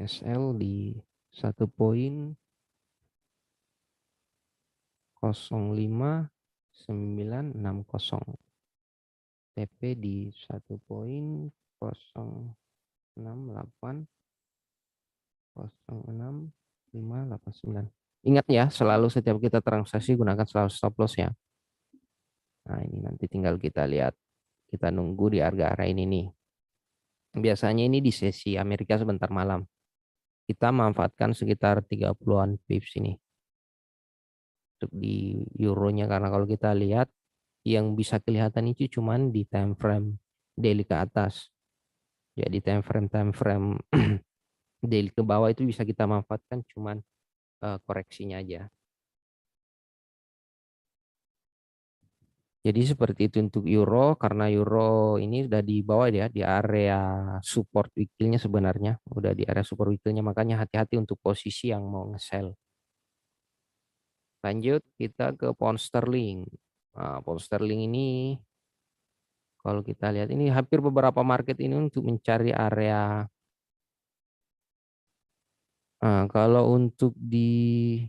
SL di 1,05960. TP di 1,06806,589. Ingat ya, selalu setiap kita transaksi gunakan selalu stop loss ya. Nah, ini nanti tinggal kita lihat. Kita nunggu di harga area ini nih. Biasanya ini di sesi Amerika sebentar malam. Kita manfaatkan sekitar 30-an pips ini. Untuk di euronya, karena kalau kita lihat yang bisa kelihatan itu cuman di time frame daily ke atas. Jadi time frame daily ke bawah itu bisa kita manfaatkan cuman koreksinya aja. Jadi seperti itu untuk euro, karena euro ini sudah di bawah ya, di area support weekly-nya sebenarnya. Udah di area support weekly-nya, makanya hati-hati untuk posisi yang mau nge-sell. Lanjut kita ke pound sterling. Nah, pound sterling ini kalau kita lihat ini hampir beberapa market ini untuk mencari area. Nah, kalau untuk di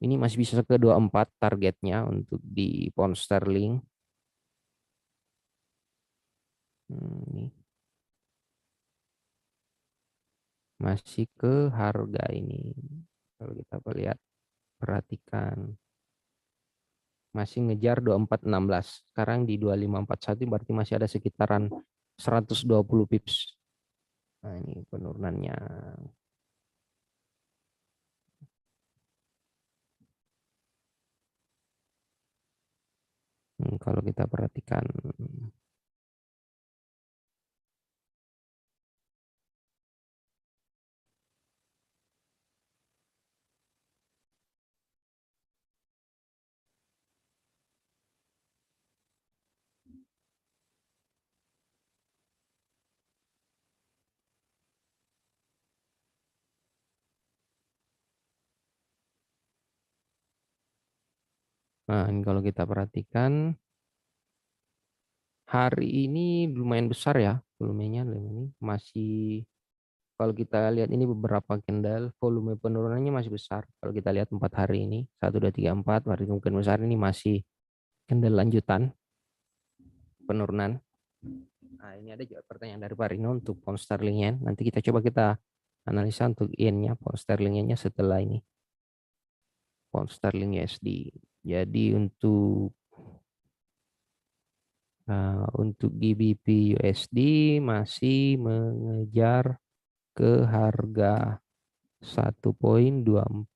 ini masih bisa ke 24 targetnya untuk di pound sterling. Ini masih ke harga ini. Kalau kita lihat, perhatikan. Masih ngejar 2416. Sekarang di 2541 berarti masih ada sekitaran 120 pips. Nah, ini penurunannya. Kalau kita perhatikan. Nah, ini kalau kita perhatikan hari ini lumayan besar ya volumenya. Ini masih, kalau kita lihat ini beberapa candle volume penurunannya masih besar. Kalau kita lihat 4 hari ini 1 2 3 4 berarti mungkin besar, ini masih candle lanjutan penurunan. Nah, ini ada juga pertanyaan dari Pak Rino untuk pound sterling yen. Nanti kita analisa untuk yen-nya, pound sterling yen-nya setelah ini. Pound sterling USD. Jadi untuk GBP USD masih mengejar ke harga 1.24200.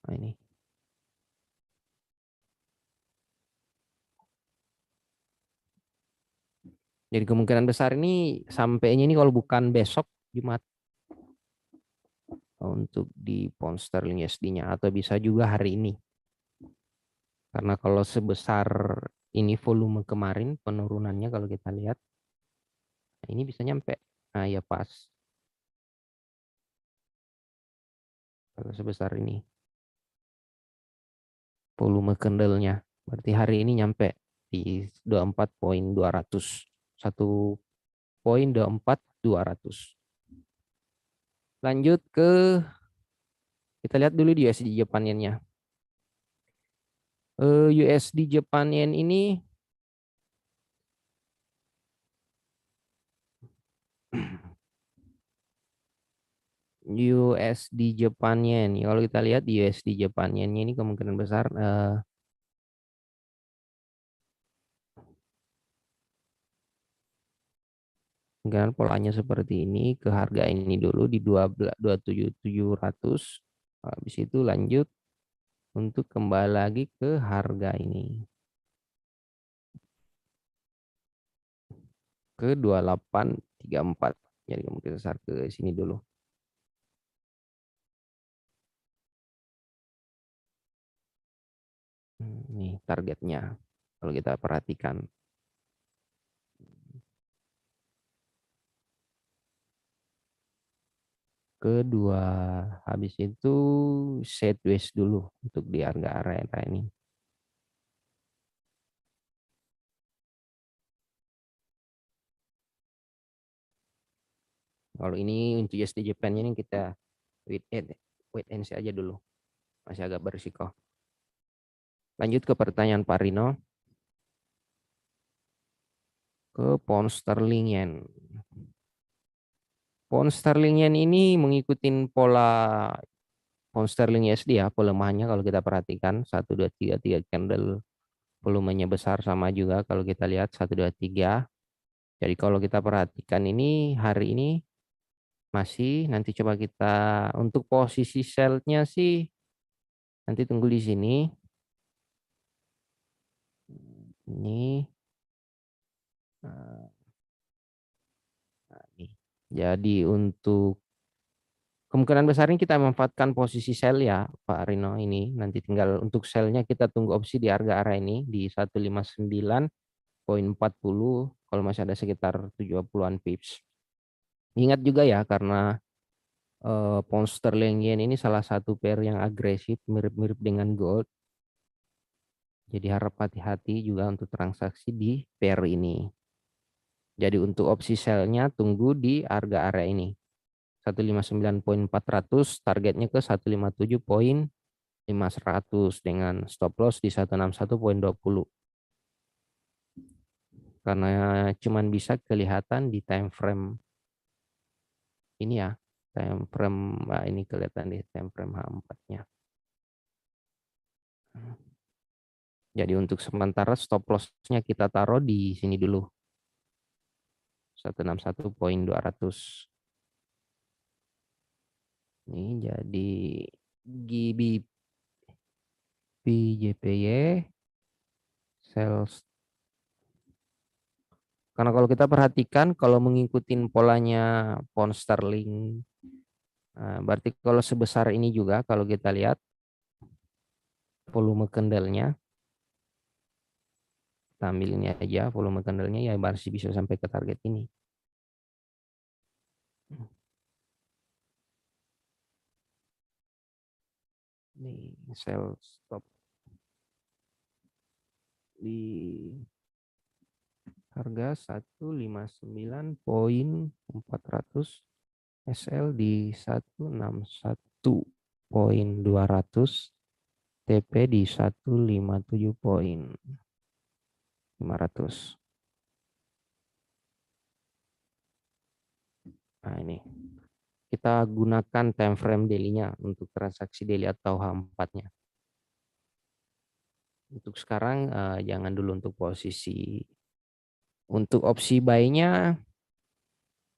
Nah, ini. Jadi kemungkinan besar ini sampainya ini kalau bukan besok Jumat untuk di pound sterling USD-nya, atau bisa juga hari ini. Karena kalau sebesar ini volume kemarin penurunannya kalau kita lihat, nah ini bisa nyampe. Nah ya pas. Kalau sebesar ini volume candle-nya. Berarti hari ini nyampe di 24.200. 1.24200. Lanjut ke, kita lihat dulu di USD Japan Yen-nya. USD Japan Yen ini USD Japan Yen. Kalau kita lihat di USD Japan Yen ini kemungkinan besar dengan polanya seperti ini, ke harga ini dulu di 27.700. Habis itu lanjut untuk kembali lagi ke harga ini ke 2834. Jadi kemungkinan besar ke sini dulu. Ini targetnya kalau kita perhatikan. Kedua, habis itu sideways dulu untuk di harga area ini. Kalau ini untuk USD Japan ini kita wait and see aja dulu. Masih agak berisiko. Lanjut ke pertanyaan Pak Rino. Ke pound sterling yen. Pound sterling yen ini mengikuti pola pound sterling USD ya, pelemahannya kalau kita perhatikan 1 2 3 candle volumenya besar, sama juga kalau kita lihat 1 2 3. Jadi kalau kita perhatikan ini hari ini masih, nanti coba kita untuk posisi sell-nya sih nanti tunggu di sini. Ini nah, nih. Jadi untuk kemungkinan besar ini kita memanfaatkan posisi sell ya Pak Rino ini. Nanti tinggal untuk sell-nya kita tunggu opsi di harga area ini di 159.40 kalau masih ada sekitar 70-an pips. Ingat juga ya, karena Pound sterling yen ini salah satu pair yang agresif, mirip-mirip dengan gold. Jadi harap hati-hati juga untuk transaksi di pair ini. Jadi untuk opsi sell-nya tunggu di harga area ini. 159.400, targetnya ke 157.500 dengan stop loss di 161.20. Karena cuman bisa kelihatan di time frame ini ya, time frame ini kelihatan di time frame H4-nya. Jadi untuk sementara stop loss-nya kita taruh di sini dulu. 161.200. Ini jadi GBP JPY sales. Karena kalau kita perhatikan kalau mengikuti polanya pound sterling, berarti kalau sebesar ini juga kalau kita lihat volume candle-nya, kita ambil ini aja volume candle-nya ya masih bisa sampai ke target ini. Ini sell stop di harga 159.400, SL di 161.200, TP di 157.500. Nah ini kita gunakan time frame daily-nya untuk transaksi daily atau H4-nya. Untuk sekarang jangan dulu untuk posisi. Untuk opsi buy-nya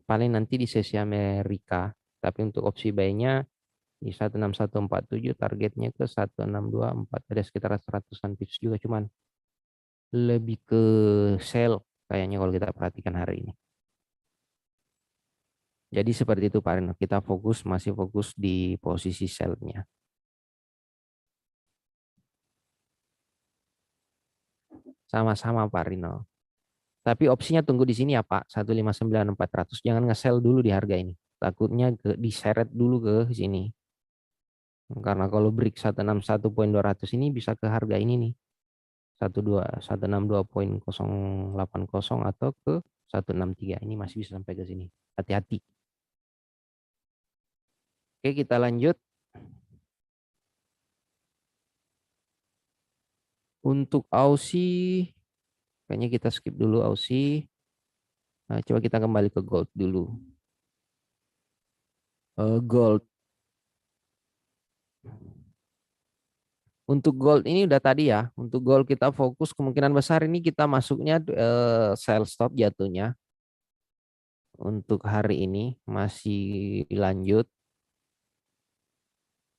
paling nanti di sesi Amerika. Tapi untuk opsi buy-nya di 16147 targetnya ke 1624. Ada sekitar 100-an pips juga, cuman lebih ke sell kayaknya kalau kita perhatikan hari ini. Jadi seperti itu Pak Rino, kita masih fokus di posisi sell-nya. Sama-sama Pak Rino. Tapi opsinya tunggu di sini ya Pak, 159.400. Jangan nge-sell dulu di harga ini. Takutnya diseret dulu ke sini. Karena kalau break 161.200 ini bisa ke harga ini nih. 162.080 atau ke 163. Ini masih bisa sampai ke sini. Hati-hati. Oke, kita lanjut. Untuk Aussie, kayaknya kita skip dulu Aussie. Nah, coba kita kembali ke gold dulu. Gold. Untuk gold ini udah tadi ya. Untuk gold kita fokus kemungkinan besar ini kita masuknya sell stop jatuhnya. Untuk hari ini masih lanjut.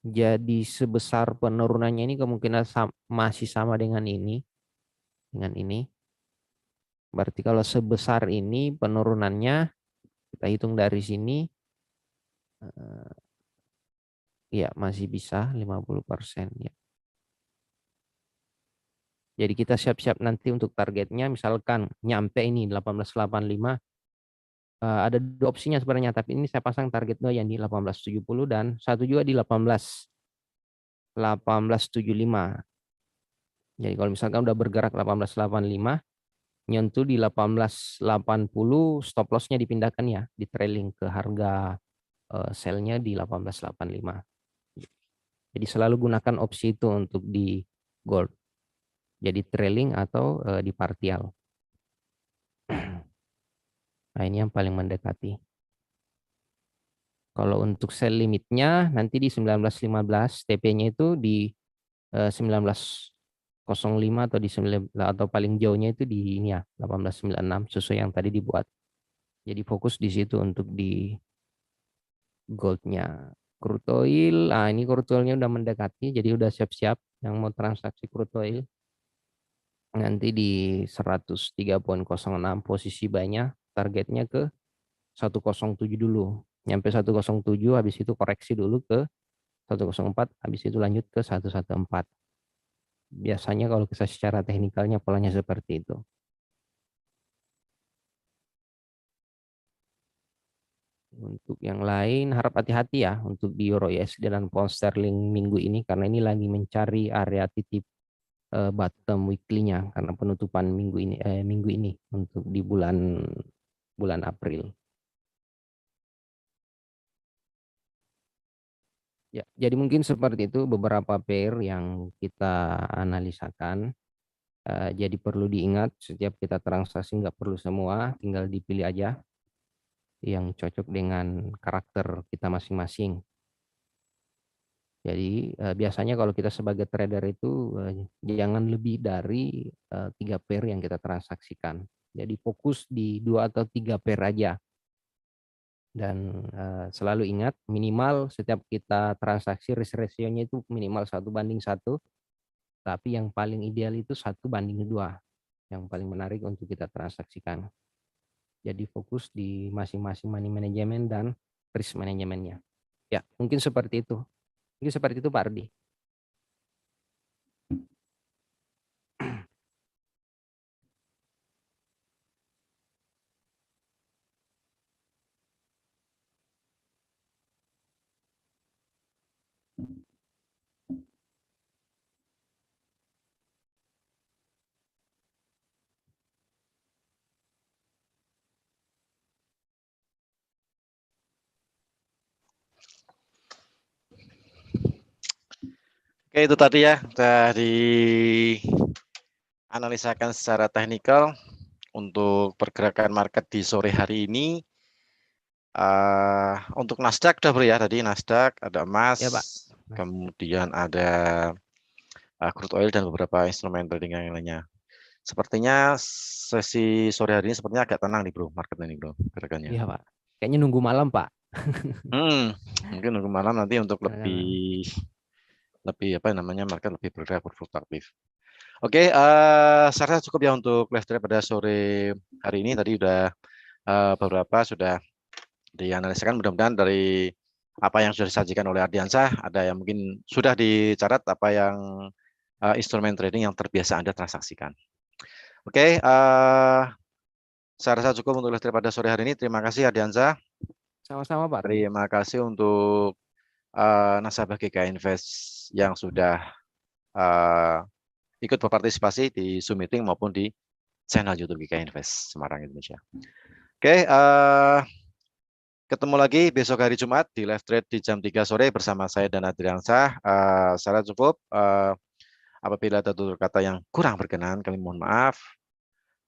Jadi sebesar penurunannya ini kemungkinan masih sama dengan ini. Dengan ini. Berarti kalau sebesar ini penurunannya kita hitung dari sini. Ya masih bisa 50% ya. Jadi kita siap-siap nanti untuk targetnya misalkan nyampe ini 1885. Ada dua opsinya sebenarnya, tapi ini saya pasang target dua yang di 1870 dan satu juga di 1875. Jadi kalau misalkan udah bergerak 1885, nyentuh di 1880, stop loss-nya dipindahkan ya, di trailing ke harga sell-nya di 1885. Jadi selalu gunakan opsi itu untuk di gold. Jadi trailing atau di partial. Nah ini yang paling mendekati. Kalau untuk sell limitnya nanti di 1915, TP-nya itu di 1905 atau di 9, atau paling jauhnya itu di ini ya 1896 sesuai yang tadi dibuat. Jadi fokus di situ untuk di goldnya. Crude oil, ini crude oilnya udah mendekati, jadi udah siap-siap yang mau transaksi crude oil. Nanti di 103.06 posisi banyak, targetnya ke 107 dulu. Nyampe 107, habis itu koreksi dulu ke 104, habis itu lanjut ke 114. Biasanya kalau kita secara teknikalnya polanya seperti itu. Untuk yang lain harap hati-hati ya untuk di Euro USD dan pound sterling minggu ini karena ini lagi mencari area titip bottom weekly-nya karena penutupan minggu ini untuk di bulan April. Ya, jadi mungkin seperti itu beberapa pair yang kita analisakan. Jadi perlu diingat setiap kita transaksi nggak perlu semua, tinggal dipilih aja yang cocok dengan karakter kita masing-masing. Jadi biasanya kalau kita sebagai trader itu jangan lebih dari 3 pair yang kita transaksikan. Jadi fokus di 2 atau 3 pair aja. Dan selalu ingat minimal setiap kita transaksi risk ratio-nya itu minimal 1:1, tapi yang paling ideal itu 1:2 yang paling menarik untuk kita transaksikan. Jadi fokus di masing-masing money management dan risk manajemennya. Ya, mungkin seperti itu. Mungkin seperti itu Pak Ardi. Oke, itu tadi ya, dari analisakan secara teknikal untuk pergerakan market di sore hari ini. Untuk Nasdaq udah beri ya tadi, Nasdaq ada emas, Ya Pak. kemudian ada crude oil dan beberapa instrumen trading yang lainnya. Sepertinya sesi sore hari ini sepertinya agak tenang nih bro, market ini bro, gerakannya. Iya Pak. Kayaknya nunggu malam Pak. Mungkin nunggu malam nanti untuk lebih apa namanya, market lebih bergerak berfluktuatif. Oke, saya rasa cukup ya untuk live trade pada sore hari ini. Tadi udah beberapa sudah dianalisakan, mudah-mudahan dari apa yang sudah disajikan oleh Ardiansah, ada yang mungkin sudah dicatat apa yang instrumen trading yang terbiasa Anda transaksikan. Oke, saya rasa cukup untuk live trade pada sore hari ini. Terima kasih Ardiansah. Sama-sama Pak Ardi. Terima kasih untuk nasabah GK Invest yang sudah ikut berpartisipasi di Zoom meeting maupun di channel YouTube GK Invest Semarang Indonesia. Oke, ketemu lagi besok hari Jumat di live trade di jam 3 sore bersama saya dan Adriansah. Saya cukup. Apabila ada tutur kata yang kurang berkenan, kami mohon maaf.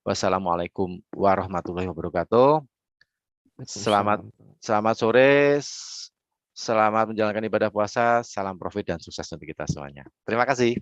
Wassalamualaikum warahmatullahi wabarakatuh. Selamat sore. Selamat menjalankan ibadah puasa. Salam profit dan sukses untuk kita semuanya. Terima kasih.